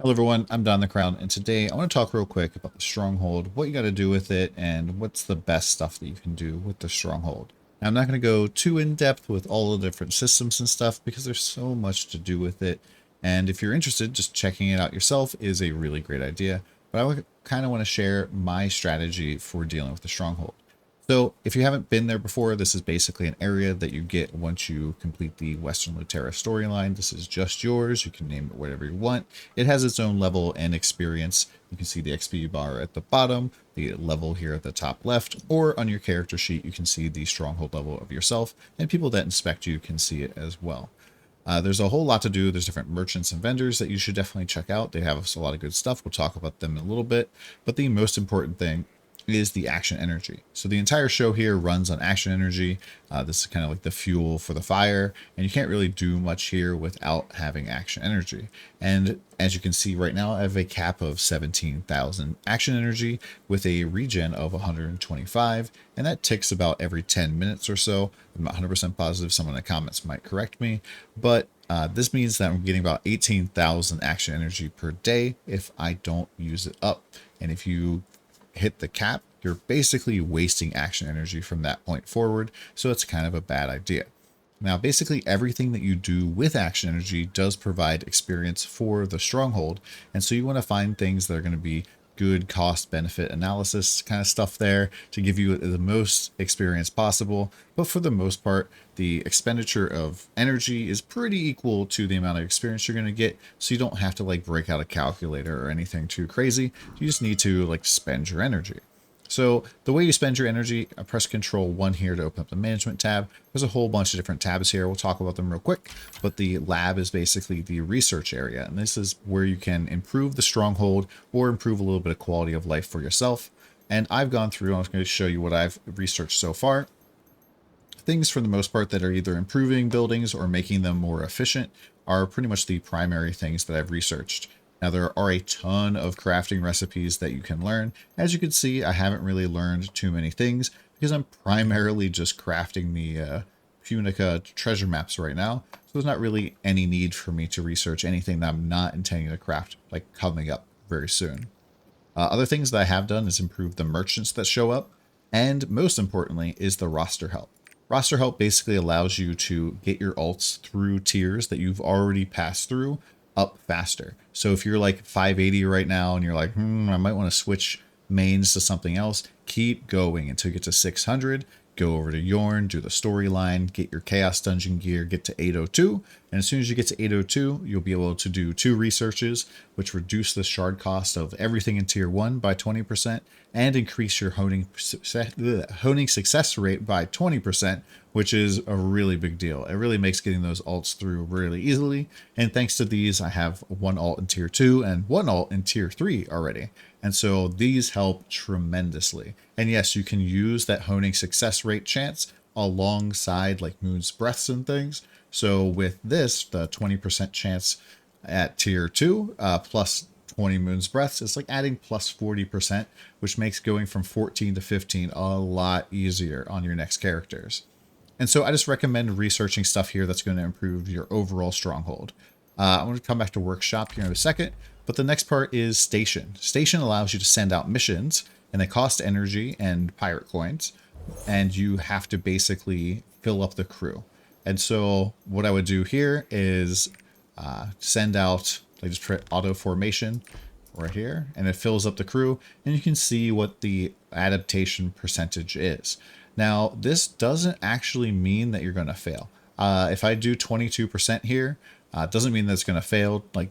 Hello everyone, I'm DonTheCrown, and today I want to talk real quick about the Stronghold, what you got to do with it, and what's the best stuff that you can do with the Stronghold. Now, I'm not going to go too in-depth with all the different systems and stuff because there's so much to do with it, and if you're interested, just checking it out yourself is a really great idea, but I kind of want to share my strategy for dealing with the Stronghold. So if you haven't been there before, this is basically an area that you get once you complete the Western Luterra storyline. This is just yours. You can name it whatever you want. It has its own level and experience. You can see the XP bar at the bottom, the level here at the top left, or on your character sheet, you can see the stronghold level of yourself, and people that inspect you can see it as well. There's a whole lot to do. There's different merchants and vendors that you should definitely check out. They have a lot of good stuff. We'll talk about them in a little bit. But the most important thing is the action energy. So the entire show here runs on action energy. This is kind of like the fuel for the fire, and you can't really do much here without having action energy. And as you can see right now, I have a cap of 17,000 action energy with a regen of 125, and that ticks about every 10 minutes or so. I'm not 100% positive. Someone in the comments might correct me, but this means that I'm getting about 18,000 action energy per day if I don't use it up. And if you hit the cap, you're basically wasting action energy from that point forward, so it's kind of a bad idea. Now, basically everything that you do with action energy does provide experience for the stronghold, and so you want to find things that are going to be good cost benefit analysis kind of stuff there to give you the most experience possible. But for the most part, the expenditure of energy is pretty equal to the amount of experience you're going to get, so you don't have to like break out a calculator or anything too crazy. You just need to like spend your energy. So the way you spend your energy, I press Control 1 here to open up the management tab. There's a whole bunch of different tabs here. We'll talk about them real quick, but the lab is basically the research area. And this is where you can improve the stronghold or improve a little bit of quality of life for yourself. And I've gone through, I'm going to show you what I've researched so far. Things for the most part that are either improving buildings or making them more efficient are pretty much the primary things that I've researched. Now, there are a ton of crafting recipes that you can learn. As you can see, I haven't really learned too many things because I'm primarily just crafting the Punica treasure maps right now. So there's not really any need for me to research anything that I'm not intending to craft, like coming up very soon. Other things that I have done is improve the merchants that show up. And most importantly is the roster help. Roster help basically allows you to get your alts through tiers that you've already passed through up faster. So if you're like 580 right now and you're like, I might want to switch mains to something else, keep going until you get to 600. Go over to Yorn, do the storyline, get your Chaos Dungeon gear, get to 802. And as soon as you get to 802, you'll be able to do 2 researches, which reduce the shard cost of everything in tier 1 by 20% and increase your honing success rate by 20%, which is a really big deal. It really makes getting those alts through really easily. And thanks to these, I have 1 alt in tier 2 and 1 alt in tier 3 already. And so these help tremendously. And yes, you can use that honing success rate chance alongside like Moon's Breaths and things. So with this, the 20% chance at tier 2 plus 20 Moon's Breaths is like adding plus 40%, which makes going from 14 to 15 a lot easier on your next characters. And so I just recommend researching stuff here that's going to improve your overall stronghold. I'm going to come back to workshop here in a second, but the next part is station. Station allows you to send out missions, and they cost energy and pirate coins, and you have to basically fill up the crew. And so what I would do here is send out, I just put auto formation right here, and it fills up the crew, and you can see what the adaptation percentage is. Now, this doesn't actually mean that you're going to fail. If I do 22% here, doesn't mean that it's going to fail like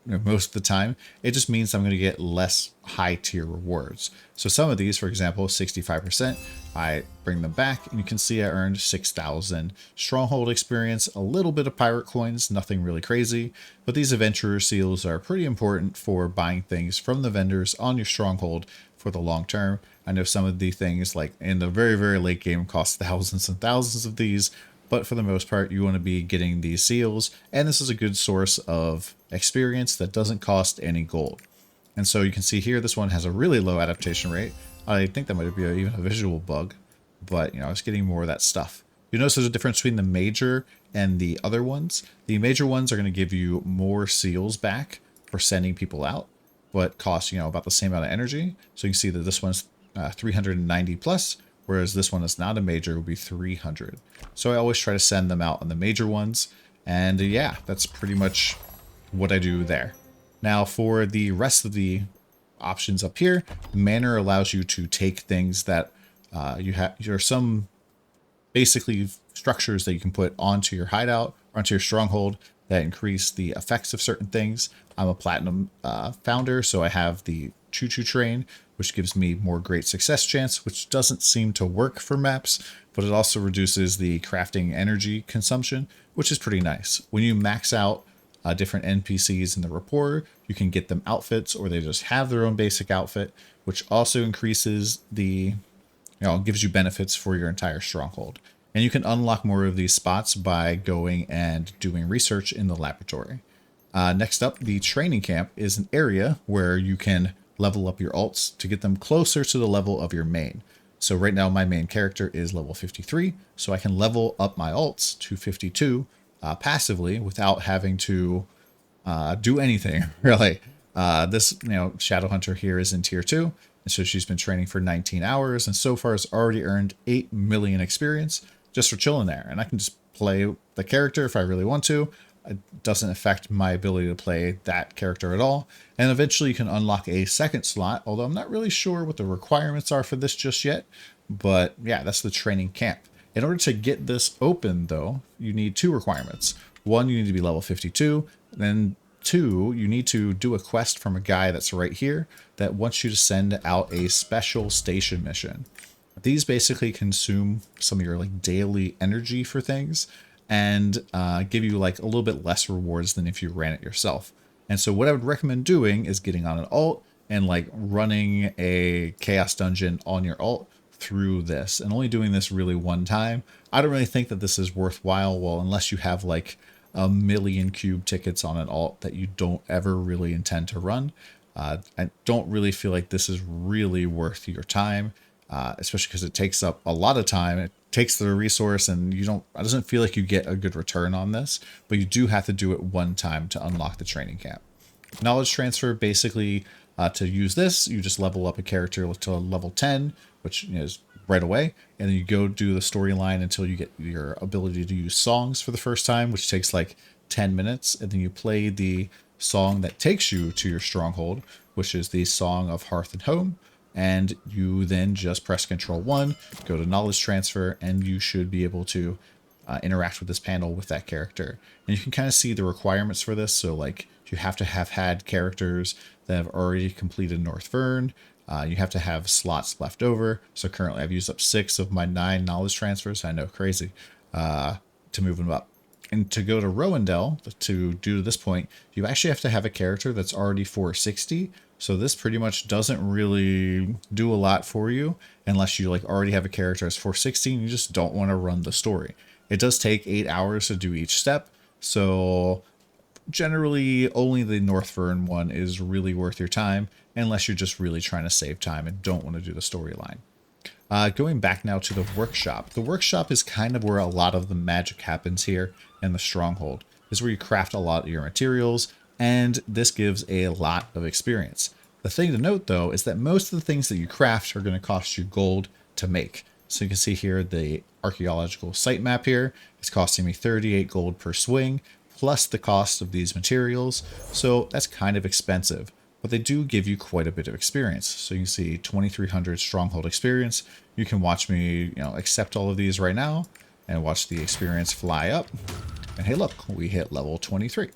most of the time. It just means I'm going to get less high tier rewards. So some of these, for example, 65%, I bring them back and you can see I earned 6,000 stronghold experience, a little bit of pirate coins, nothing really crazy, but these adventurer seals are pretty important for buying things from the vendors on your stronghold for the long term. I know some of the things like in the very, very late game cost thousands and thousands of these, but for the most part, you want to be getting these seals, and this is a good source of experience that doesn't cost any gold. And so you can see here, this one has a really low adaptation rate. I think that might be even a visual bug, but I was getting more of that stuff. You notice there's a difference between the major and the other ones. The major ones are going to give you more seals back for sending people out, but costs, about the same amount of energy. So you can see that this one's 390 plus, whereas this one is not a major, would be 300. So I always try to send them out on the major ones. And yeah, that's pretty much what I do there. Now for the rest of the options up here, Manor allows you to take things that there's some basically structures that you can put onto your hideout, onto your stronghold that increase the effects of certain things. I'm a platinum founder, so I have the choo-choo train, which gives me more great success chance, which doesn't seem to work for maps, but it also reduces the crafting energy consumption, which is pretty nice. When you max out different NPCs in the rapport, you can get them outfits, or they just have their own basic outfit, which also increases the, gives you benefits for your entire stronghold. And you can unlock more of these spots by going and doing research in the laboratory. Next up, the training camp is an area where you can level up your alts to get them closer to the level of your main. So right now my main character is level 53, so I can level up my alts to 52 passively without having to do anything, really. This, Shadowhunter here is in tier 2, and so she's been training for 19 hours, and so far has already earned 8 million experience just for chilling there. And I can just play the character if I really want to. It doesn't affect my ability to play that character at all. And eventually you can unlock a second slot, although I'm not really sure what the requirements are for this just yet. But yeah, that's the training camp. In order to get this open, though, you need 2 requirements. 1, you need to be level 52. Then 2, you need to do a quest from a guy that's right here that wants you to send out a special station mission. These basically consume some of your daily energy for things and give you a little bit less rewards than if you ran it yourself. And so what I would recommend doing is getting on an alt and running a chaos dungeon on your alt through this, and only doing this really one time. I don't really think that this is worthwhile, well, unless you have a million cube tickets on an alt that you don't ever really intend to run. I don't really feel like this is really worth your time, especially because it takes up a lot of time. It takes the resource, and it doesn't feel like you get a good return on this, but you do have to do it one time to unlock the training camp. Knowledge transfer, basically, to use this, you just level up a character to level 10, which is right away, and then you go do the storyline until you get your ability to use songs for the first time, which takes 10 minutes, and then you play the song that takes you to your stronghold, which is the Song of Hearth and Home, and you then just press Control 1, go to knowledge transfer, and you should be able to interact with this panel with that character. And you can kind of see the requirements for this. So you have to have had characters that have already completed North Vern. You have to have slots left over. So currently I've used up 6 of my 9 knowledge transfers. I know, crazy, to move them up. And to go to Rowendell, to do to this point, you actually have to have a character that's already 460. So this pretty much doesn't really do a lot for you unless you already have a character that's 460 and you just don't want to run the story. It does take 8 hours to do each step. So generally only the North Vern one is really worth your time unless you're just really trying to save time and don't want to do the storyline. Going back now to the workshop. The workshop is kind of where a lot of the magic happens here in the Stronghold. This is where you craft a lot of your materials, and this gives a lot of experience. The thing to note, though, is that most of the things that you craft are going to cost you gold to make. So you can see here the archaeological site map here. It's costing me 38 gold per swing, plus the cost of these materials. So that's kind of expensive, but they do give you quite a bit of experience. So you can see 2,300 Stronghold experience. You can watch me, accept all of these right now and watch the experience fly up. And hey, look, we hit level 23.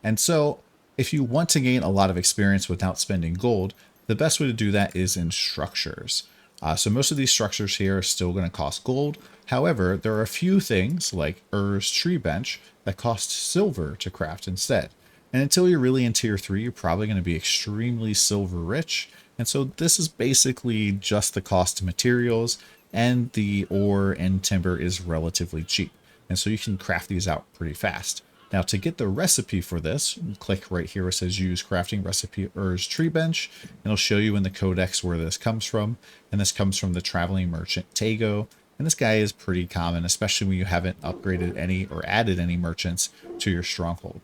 And so if you want to gain a lot of experience without spending gold, the best way to do that is in structures. So most of these structures here are still going to cost gold. However, there are a few things like Ur's tree bench that cost silver to craft instead. And until you're really in tier 3, you're probably going to be extremely silver rich. And so this is basically just the cost of materials, and the ore and timber is relatively cheap. And so you can craft these out pretty fast. Now to get the recipe for this, click right here where it says use crafting recipe Ur's tree bench. And it'll show you in the codex where this comes from. And this comes from the traveling merchant Tago. And this guy is pretty common, especially when you haven't upgraded any or added any merchants to your stronghold.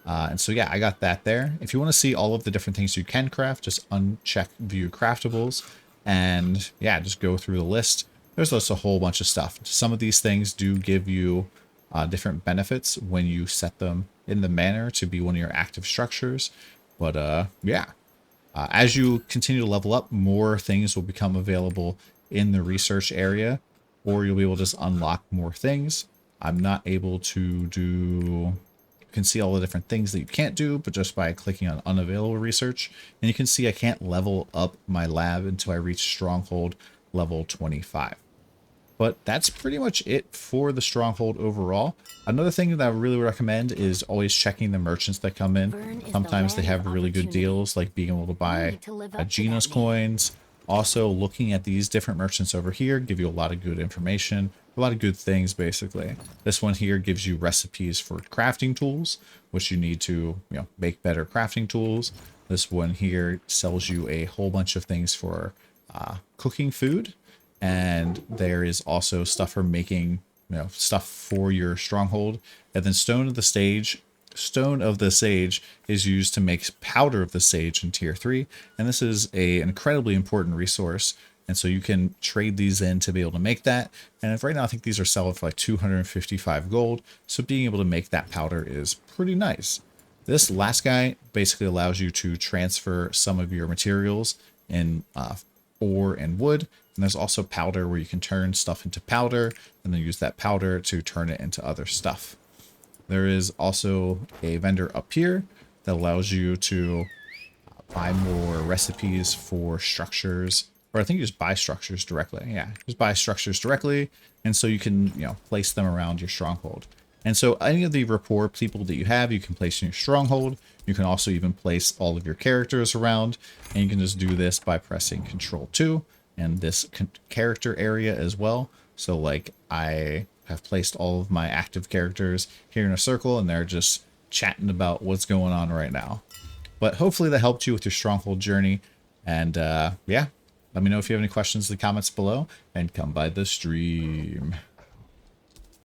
And so yeah, I got that there. If you want to see all of the different things you can craft, just uncheck view craftables, and yeah, just go through the list. There's also a whole bunch of stuff. Some of these things do give you different benefits when you set them in the manner to be one of your active structures. But yeah, as you continue to level up, more things will become available in the research area, or you'll be able to just unlock more things. I'm not able to do... You can see all the different things that you can't do, but just by clicking on unavailable research, and you can see I can't level up my lab until I reach Stronghold level 25. But that's pretty much it for the Stronghold overall. Another thing that I really recommend is always checking the merchants that come in. Sometimes they have really good deals, like being able to buy Genos coins. Also, looking at these different merchants over here give you a lot of good information, a lot of good things, basically. This one here gives you recipes for crafting tools, which you need to, make better crafting tools. This one here sells you a whole bunch of things for cooking food. And there is also stuff for making, stuff for your stronghold. And then Stone of the Sage is used to make powder of the sage in tier 3. And this is an incredibly important resource. And so you can trade these in to be able to make that. And right now I think these are selling for like 255 gold. So being able to make that powder is pretty nice. This last guy basically allows you to transfer some of your materials in ore and wood. And there's also powder where you can turn stuff into powder and then use that powder to turn it into other stuff. There is also a vendor up here that allows you to buy more recipes for structures, or I think you just buy structures directly. Yeah, just buy structures directly. And so you can, place them around your stronghold. And so any of the rapport people that you have, you can place in your stronghold. You can also even place all of your characters around, and you can just do this by pressing Control 2 and this character area as well. So like I have placed all of my active characters here in a circle, and they're just chatting about what's going on right now. But hopefully that helped you with your stronghold journey. And yeah, let me know if you have any questions in the comments below, and come by the stream.